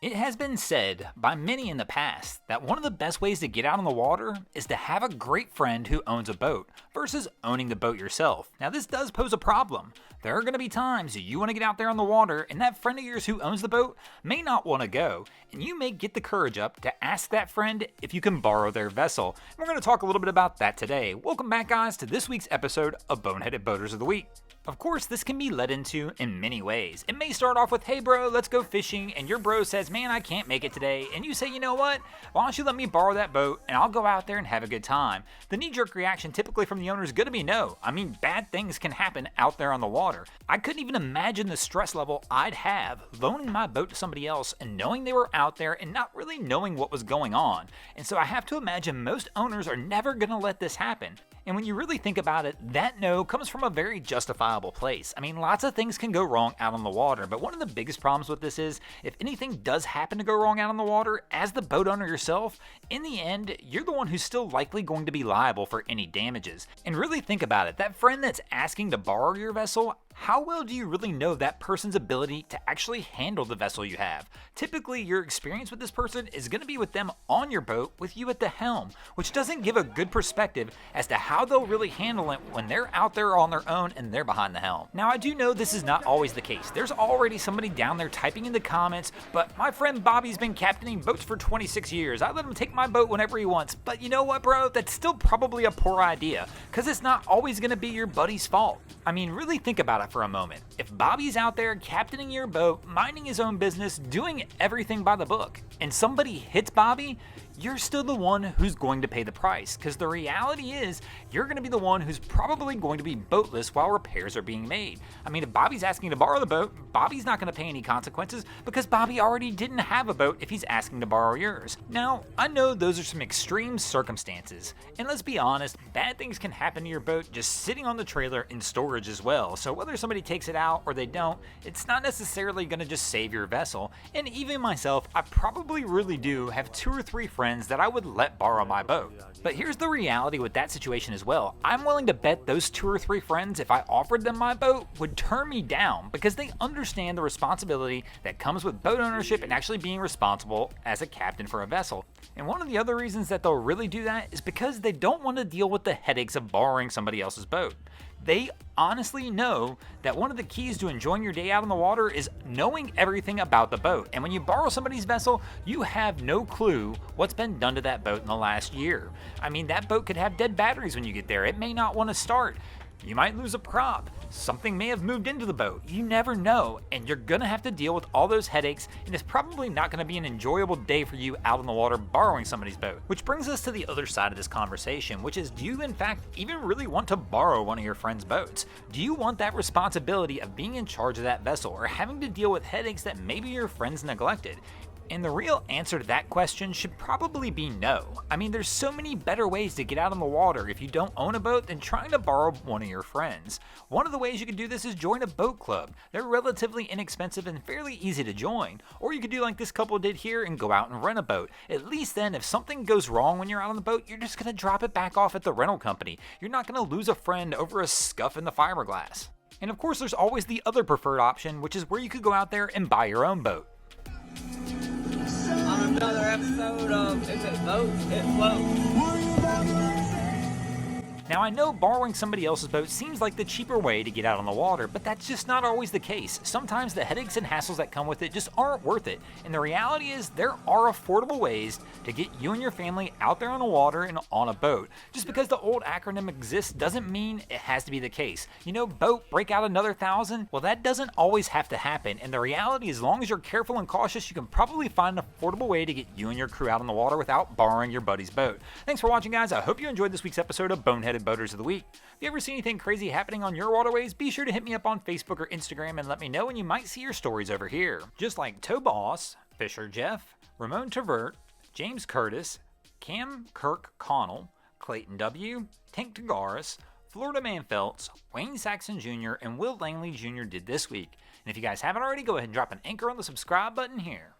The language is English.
It has been said by many in the past that one of the best ways to get out on the water is to have a great friend who owns a boat versus owning the boat yourself. Now this does pose a problem. There are going to be times you want to get out there on the water and that friend of yours who owns the boat may not want to go, and you may get the courage up to ask that friend if you can borrow their vessel. And we're going to talk a little bit about that today. Welcome back, guys, to this week's episode of Boneheaded Boaters of the Week. Of course, this can be led into in many ways. It may start off with, hey bro, let's go fishing, and your bro says, man, I can't make it today, and you say, you know what, why don't you let me borrow that boat, and I'll go out there and have a good time. The knee-jerk reaction typically from the owner is going to be no. I mean, bad things can happen out there on the water. I couldn't even imagine the stress level I'd have loaning my boat to somebody else and knowing they were out there and not really knowing what was going on. And so I have to imagine most owners are never going to let this happen. And when you really think about it, that no comes from a very justifiable place. I mean, lots of things can go wrong out on the water, but one of the biggest problems with this is, if anything does happen to go wrong out on the water, as the boat owner yourself, in the end, you're the one who's still likely going to be liable for any damages. And really think about it, that friend that's asking to borrow your vessel, how well do you really know that person's ability to actually handle the vessel you have? Typically, your experience with this person is going to be with them on your boat with you at the helm, which doesn't give a good perspective as to how they'll really handle it when they're out there on their own and they're behind the helm. Now, I do know this is not always the case. There's already somebody down there typing in the comments, but my friend Bobby's been captaining boats for 26 years. I let him take my boat whenever he wants. But you know what, bro? That's still probably a poor idea, because it's not always going to be your buddy's fault. I mean, really think about it for a moment. If Bobby's out there captaining your boat, minding his own business, doing everything by the book, and somebody hits Bobby, you're still the one who's going to pay the price, because the reality is you're going to be the one who's probably going to be boatless while repairs are being made. I mean, if Bobby's asking to borrow the boat, Bobby's not going to pay any consequences because Bobby already didn't have a boat if he's asking to borrow yours. Now, I know those are some extreme circumstances, and let's be honest, bad things can happen to your boat just sitting on the trailer in storage as well. So whether somebody takes it out or they don't, it's not necessarily going to just save your vessel. And even myself, I probably really do have 2 or 3 friends that I would let borrow my boat. But here's the reality with that situation as well. I'm willing to bet those 2 or 3 friends, if I offered them my boat, would turn me down because they understand the responsibility that comes with boat ownership and actually being responsible as a captain for a vessel. And one of the other reasons that they'll really do that is because they don't want to deal with the headaches of borrowing somebody else's boat. They honestly know that one of the keys to enjoying your day out on the water is knowing everything about the boat. And when you borrow somebody's vessel, you have no clue what's been done to that boat in the last year. I mean, that boat could have dead batteries when you get there. It may not want to start. You might lose a prop. Something may have moved into the boat. You never know, and you're gonna have to deal with all those headaches, and it's probably not gonna be an enjoyable day for you out on the water borrowing somebody's boat. Which brings us to the other side of this conversation, which is, do you in fact even really want to borrow one of your friend's boats? Do you want that responsibility of being in charge of that vessel or having to deal with headaches that maybe your friends neglected? And the real answer to that question should probably be no. I mean, there's so many better ways to get out on the water if you don't own a boat than trying to borrow one of your friends. One of the ways you can do this is join a boat club. They're relatively inexpensive and fairly easy to join. Or you could do like this couple did here and go out and rent a boat. At least then, if something goes wrong when you're out on the boat, you're just going to drop it back off at the rental company. You're not going to lose a friend over a scuff in the fiberglass. And of course, there's always the other preferred option, which is where you could go out there and buy your own boat. On another episode of If It Boats, It Floats. Now, I know borrowing somebody else's boat seems like the cheaper way to get out on the water, but that's just not always the case. Sometimes the headaches and hassles that come with it just aren't worth it. And the reality is there are affordable ways to get you and your family out there on the water and on a boat. Just because the old acronym exists doesn't mean it has to be the case. You know, boat, break out another 1,000? Well, that doesn't always have to happen. And the reality is, as long as you're careful and cautious, you can probably find an affordable way to get you and your crew out on the water without borrowing your buddy's boat. Thanks for watching, guys. I hope you enjoyed this week's episode of Boneheaded Boaters of the Week. If you ever see anything crazy happening on your waterways, be sure to hit me up on Facebook or Instagram and let me know, and you might see your stories over here. Just like Toe Boss, Fisher Jeff, Ramon Tavert, James Curtis, Cam Kirk Connell, Clayton W., Tank Tagaris, Florida Man Feltz, Wayne Saxon Jr., and Will Langley Jr. did this week. And if you guys haven't already, go ahead and drop an anchor on the subscribe button here.